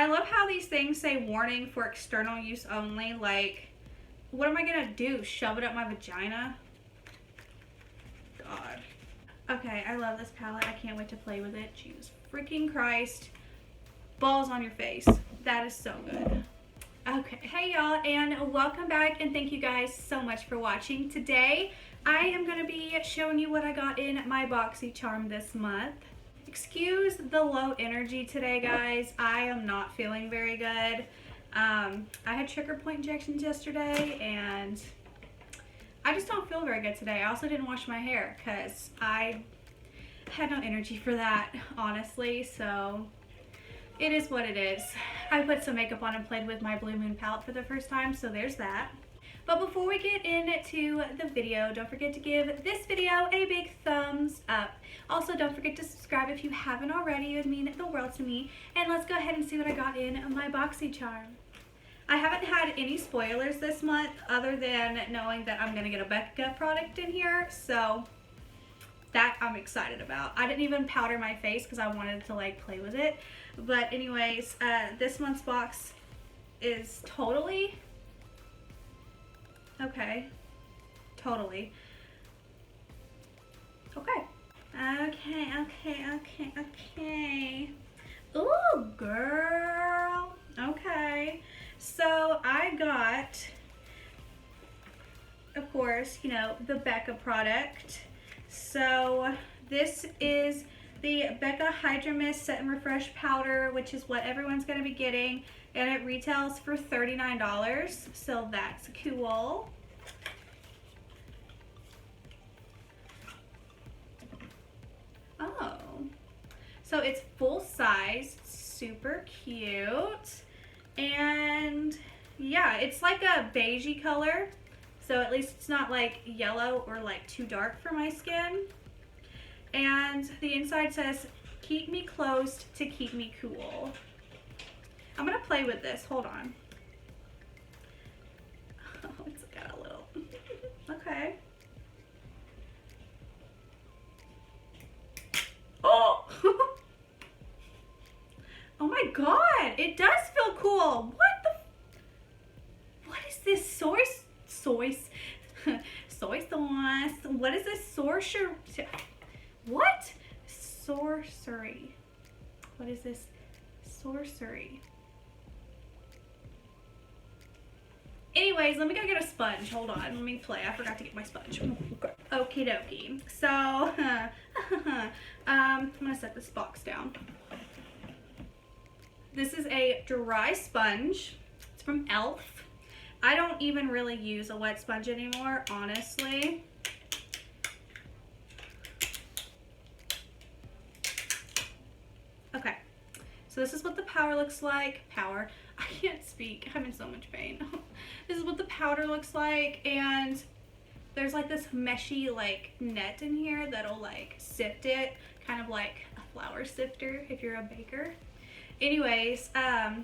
I love how these things say warning for external use only. Like, what am I gonna do? Shove it up my vagina? God. Okay, I love this palette. I can't wait to play with it. Jesus freaking Christ. Balls on your face. That is so good. Okay, hey y'all, and welcome back, and thank you guys so much for watching. Today, I am going to be showing you what I got in my Boxycharm this month. Excuse the low energy today, guys. I am not feeling very good. I had trigger point injections yesterday, and I just don't feel very good today. I also didn't wash my hair because I had no energy for that, honestly, so it is what it is. I put some makeup on and played with my Blue Moon palette for the first time, so there's that. But before we get into the video, don't forget to give this video a big thumbs up. Also, don't forget to subscribe if you haven't already. It would mean the world to me. And let's go ahead and see what I got in my Boxycharm. I haven't had any spoilers this month other than knowing that I'm going to get a Becca product in here, so that I'm excited about. I didn't even powder my face because I wanted to like play with it. But anyways, this month's box is totally okay. Totally. Okay. Okay. Ooh, girl. Okay. So I got, of course, you know, the Becca product. So this is the Becca Hydra Mist Set and Refresh Powder, which is what everyone's going to be getting, and it retails for $39, so that's cool. Oh, so it's full size, super cute, and yeah, it's like a beigey color, so at least it's not like yellow or like too dark for my skin. And the inside says, keep me closed to keep me cool. I'm gonna play with this, hold on. Oh, it's got a little, okay. Oh! Oh my God, it does feel cool. What is this soy sauce? What is this sorcery? What? Sorcery. What is this? Sorcery. Anyways, let me go get a sponge. Hold on. Let me play. I forgot to get my sponge. Okie dokie. So, I'm going to set this box down. This is a dry sponge. It's from e.l.f. I don't even really use a wet sponge anymore, honestly. Okay, so this is what the powder looks like. I can't speak. I'm in so much pain. This is what the powder looks like, and there's like this meshy like net in here that'll like sift it, kind of like a flour sifter if you're a baker. Anyways, yeah,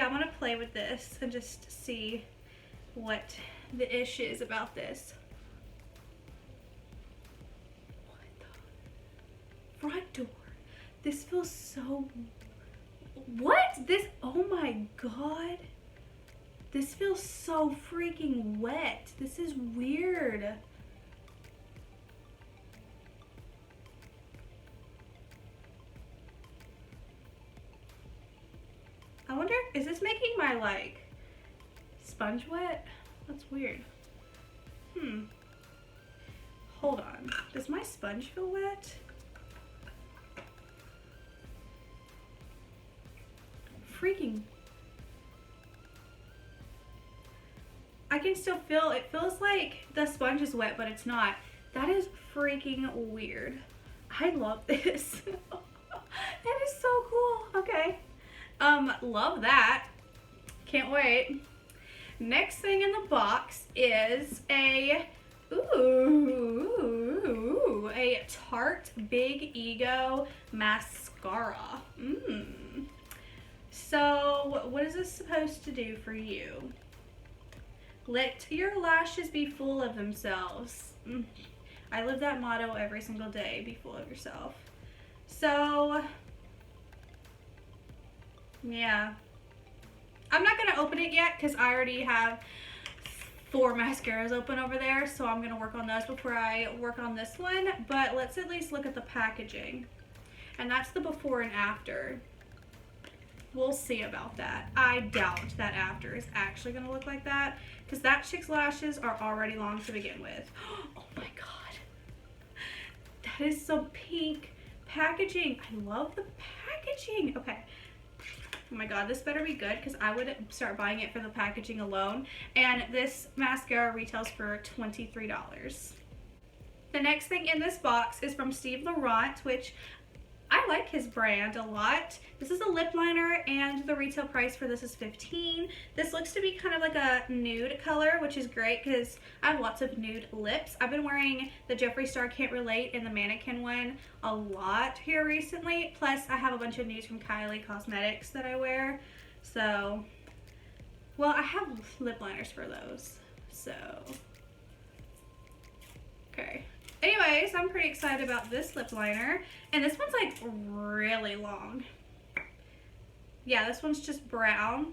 I'm gonna play with this and just see what the ish is about this. What the front door? This feels so, what? This, oh my God. This feels so freaking wet. This is weird. I wonder, is this making my like sponge wet? That's weird. Hold on. Does my sponge feel wet? Freaking, I can still feel, it feels like the sponge is wet, but it's not. That is freaking weird. I love this. That is so cool. Okay. Love that. Can't wait. Next thing in the box is a Tarte Big Ego mascara. So, what is this supposed to do for you? Let your lashes be full of themselves. I live that motto every single day, be full of yourself. So, Yeah. I'm not going to open it yet because I already have 4 mascaras open over there, so I'm going to work on those before I work on this one. But let's at least look at the packaging. And that's the before and after. We'll see about that. I doubt that after is actually going to look like that because that chick's lashes are already long to begin with. Oh my god. That is some pink packaging. I love the packaging. Okay. Oh my god, this better be good because I would start buying it for the packaging alone. And this mascara retails for $23. The next thing in this box is from Steve Laurent, which I like his brand a lot. This is a lip liner and the retail price for this is $15. This looks to be kind of like a nude color, which is great because I have lots of nude lips. I've been wearing the Jeffree Star Can't Relate and the Mannequin one a lot here recently. Plus I have a bunch of nudes from Kylie Cosmetics that I wear. So, well, I have lip liners for those. So, okay. Anyways, I'm pretty excited about this lip liner. And this one's like really long. Yeah, this one's just brown.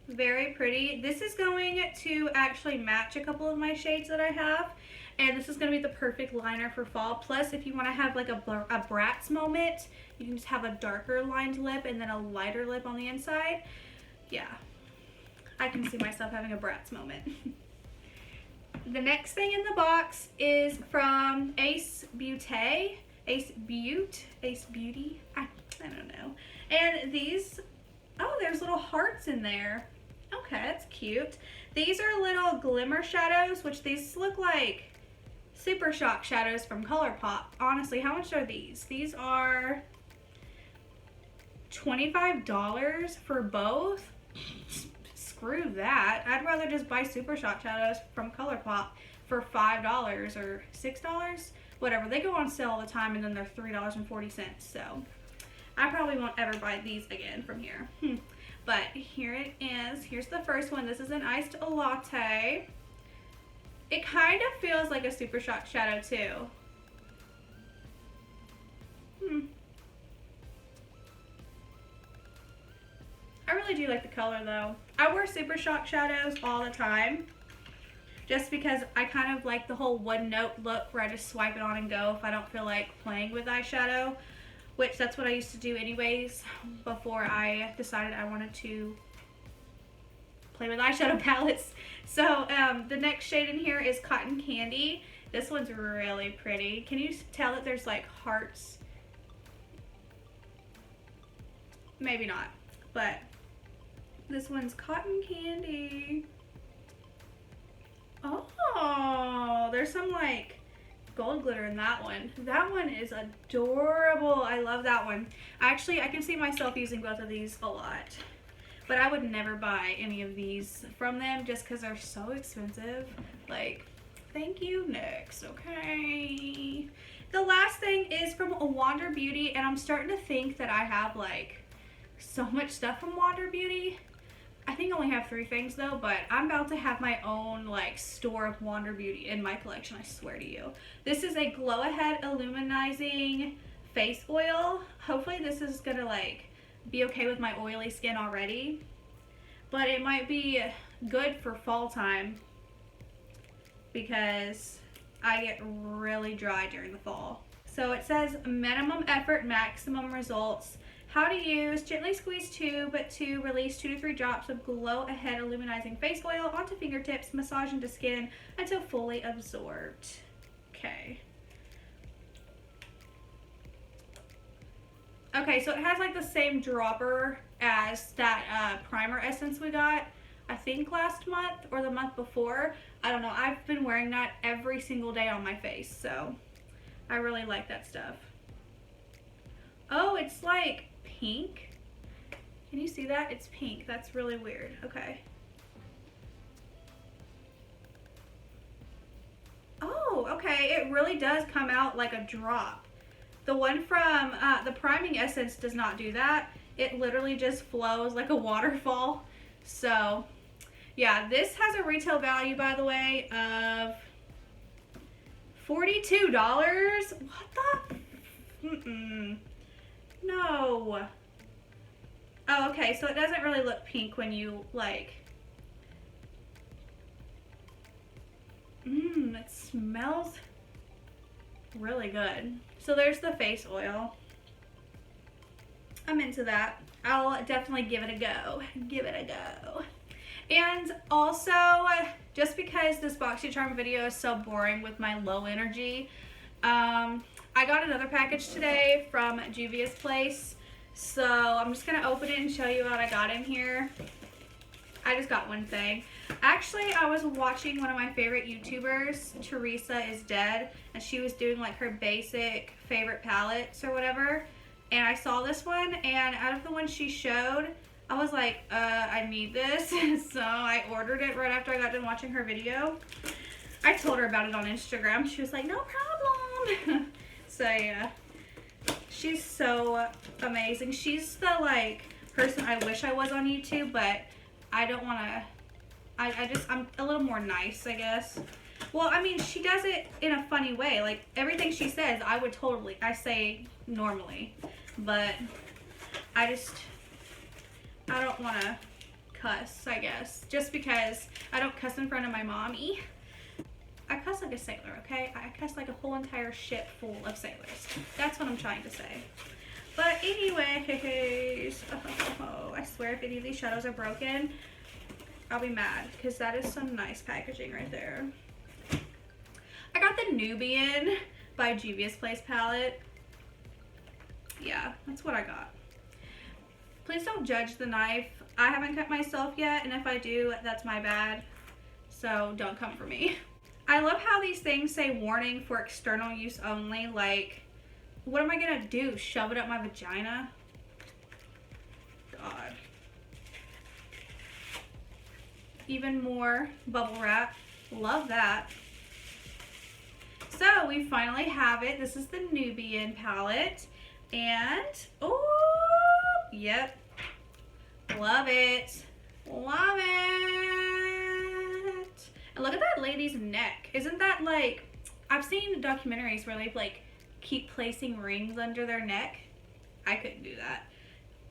Very pretty. This is going to actually match a couple of my shades that I have. And this is going to be the perfect liner for fall. Plus, if you want to have like a Bratz moment, you can just have a darker lined lip and then a lighter lip on the inside. Yeah, I can see myself having a Bratz moment. The next thing in the box is from Ace Beauty. I don't know. And these, oh, there's little hearts in there. Okay, that's cute. These are little glimmer shadows, which these look like Super Shock shadows from ColourPop. Honestly, how much are these? These are $25 for both. Screw that. I'd rather just buy Super Shock shadows from ColourPop for $5 or $6. Whatever. They go on sale all the time and then they're $3.40. So I probably won't ever buy these again from here. But here it is. Here's the first one. This is an iced latte. It kind of feels like a Super Shock shadow too. I really do like the color though. I wear Super Shock shadows all the time just because I kind of like the whole one note look where I just swipe it on and go if I don't feel like playing with eyeshadow, which that's what I used to do anyways before I decided I wanted to play with eyeshadow palettes. So the next shade in here is Cotton Candy. This one's really pretty. Can you tell that there's like hearts? Maybe not, but this one's Cotton Candy. Oh, there's some like gold glitter in that one. That one is adorable. I love that one. Actually, I can see myself using both of these a lot. But I would never buy any of these from them just because they're so expensive. Like, thank you. Next, okay. The last thing is from Wander Beauty, and I'm starting to think that I have like so much stuff from Wander Beauty. I think I only have 3 things though, but I'm about to have my own like store of Wander Beauty in my collection, I swear to you. This is a Glow Ahead Illuminizing Face Oil. Hopefully this is gonna like be okay with my oily skin already, but it might be good for fall time because I get really dry during the fall. So it says minimum effort, maximum results. How to use: gently squeeze tube to release 2 to 3 drops of Glow Ahead Illuminizing Face Oil onto fingertips, massage into skin until fully absorbed. Okay. Okay, so it has like the same dropper as that primer essence we got, I think last month or the month before. I don't know. I've been wearing that every single day on my face, so I really like that stuff. Oh, it's like pink. Can you see that? It's pink. That's really weird. Okay. Oh, okay. It really does come out like a drop. The one from the priming essence does not do that. It literally just flows like a waterfall. So, yeah, this has a retail value, by the way, of $42. What the? No. Oh, okay, so it doesn't really look pink when you like. It smells really good. So there's the face oil. I'm into that. I'll definitely give it a go. Give it a go. And also, just because this Boxycharm video is so boring with my low energy, I got another package today from Juvia's place. So I'm just going to open it and show you what I got in here. I just got one thing. Actually, I was watching one of my favorite YouTubers, Teresa is Dead, and she was doing like her basic favorite palettes or whatever. And I saw this one, and out of the ones she showed, I was like, I need this. So I ordered it right after I got done watching her video. I told her about it on Instagram. She was like, no problem. So yeah, she's so amazing. She's the like person I wish I was on YouTube, but I don't want to, I'm a little more nice, I guess. Well, I mean, she does it in a funny way. Like, everything she says, I say normally. But I don't want to cuss, I guess. Just because I don't cuss in front of my mommy. I cuss like a sailor, okay? I cuss like a whole entire ship full of sailors. That's what I'm trying to say. But anyways, I swear if any of these shadows are broken, I'll be mad, because that is some nice packaging right there. I got the Nubian by Juvia's Place palette. Yeah, that's what I got. Please don't judge the knife. I haven't cut myself yet, and if I do, that's my bad. So don't come for me. I love how these things say warning for external use only. Like, what am I gonna do? Shove it up my vagina? God. Even more bubble wrap. Love that. So we finally have it. This is the Nubian palette. And, oh, yep. Love it. Love it. And look at that lady's neck. Isn't that like, I've seen documentaries where they like keep placing rings under their neck. I couldn't do that.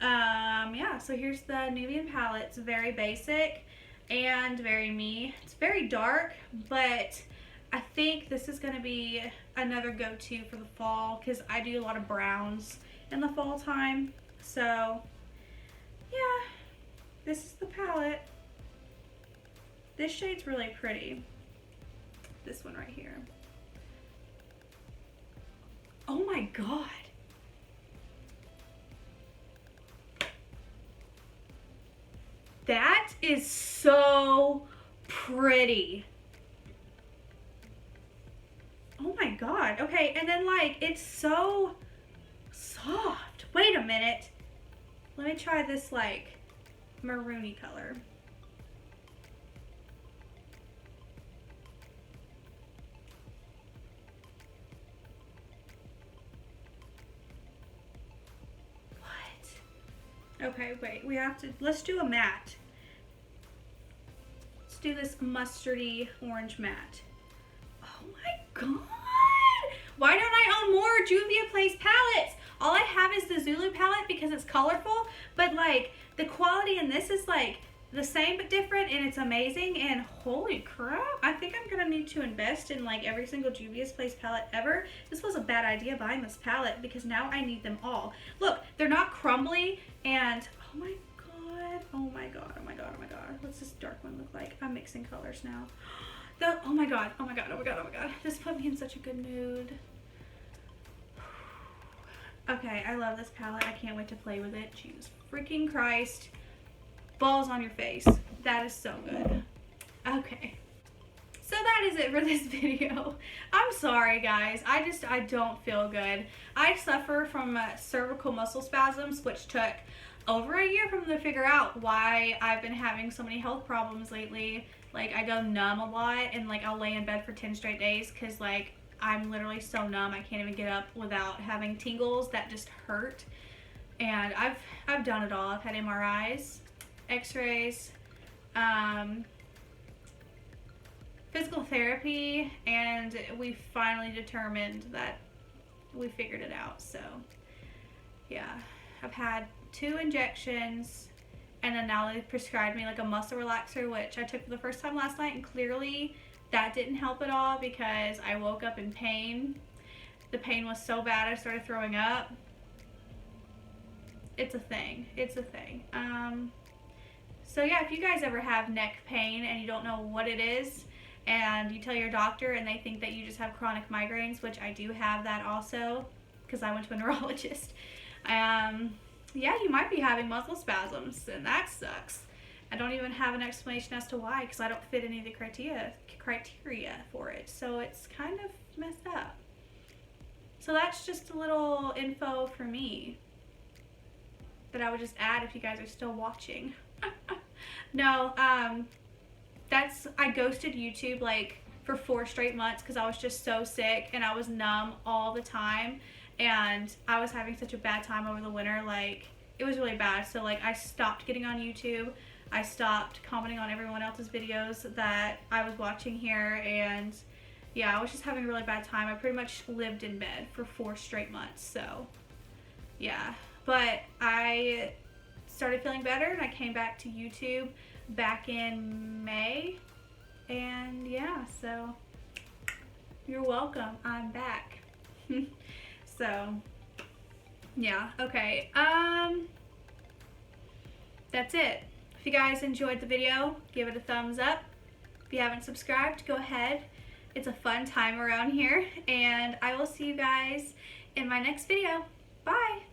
Yeah, so here's the Nubian palette. It's very basic and very me. It's very dark, but I think this is going to be another go-to for the fall because I do a lot of browns in the fall time. So, yeah, this is the palette. This shade's really pretty. This one right here. Oh my God. That is so pretty. Oh my God. Okay, and then like, it's so soft. Wait a minute. Let me try this like maroony color. Okay, wait, let's do a matte. Let's do this mustardy orange matte. Oh my God! Why don't I own more Juvia Place palettes? All I have is the Zulu palette because it's colorful, but like the quality in this is like the same but different, and it's amazing. And holy crap, I think I'm gonna need to invest in like every single Juvia's Place palette ever. This was a bad idea buying this palette because now I need them all. Look, they're not crumbly, and oh my God, oh my God, oh my God, oh my God. What's this dark one look like? I'm mixing colors now. Oh my God, oh my God, oh my God, oh my God. This put me in such a good mood. Okay, I love this palette. I can't wait to play with it. Jesus freaking Christ. Balls on your face. That is so good. Okay. So that is it for this video. I'm sorry, guys. I don't feel good. I suffer from cervical muscle spasms, which took over a year for them to figure out why I've been having so many health problems lately. Like, I go numb a lot, and like I'll lay in bed for 10 straight days because like I'm literally so numb I can't even get up without having tingles that just hurt. And I've done it all. I've had MRIs, x-rays, physical therapy, and we finally determined that we figured it out. So yeah, I've had 2 injections, and then now they prescribed me like a muscle relaxer, which I took for the first time last night, and clearly that didn't help at all because I woke up in pain. The pain was so bad I started throwing up. It's a thing. It's a thing. So yeah, if you guys ever have neck pain and you don't know what it is, and you tell your doctor and they think that you just have chronic migraines, which I do have that also because I went to a neurologist, yeah, you might be having muscle spasms, and that sucks. I don't even have an explanation as to why because I don't fit any of the criteria for it, so it's kind of messed up. So that's just a little info for me that I would just add if you guys are still watching. No, I ghosted YouTube like for 4 straight months because I was just so sick and I was numb all the time, and I was having such a bad time over the winter. Like, it was really bad. So like I stopped getting on YouTube. I stopped commenting on everyone else's videos that I was watching here, and yeah, I was just having a really bad time. I pretty much lived in bed for 4 straight months. So yeah, but I started feeling better and I came back to YouTube back in May, and yeah, so you're welcome. I'm back. So yeah, okay, that's it. If you guys enjoyed the video, give it a thumbs up. If you haven't subscribed, go ahead. It's a fun time around here, and I will see you guys in my next video. Bye.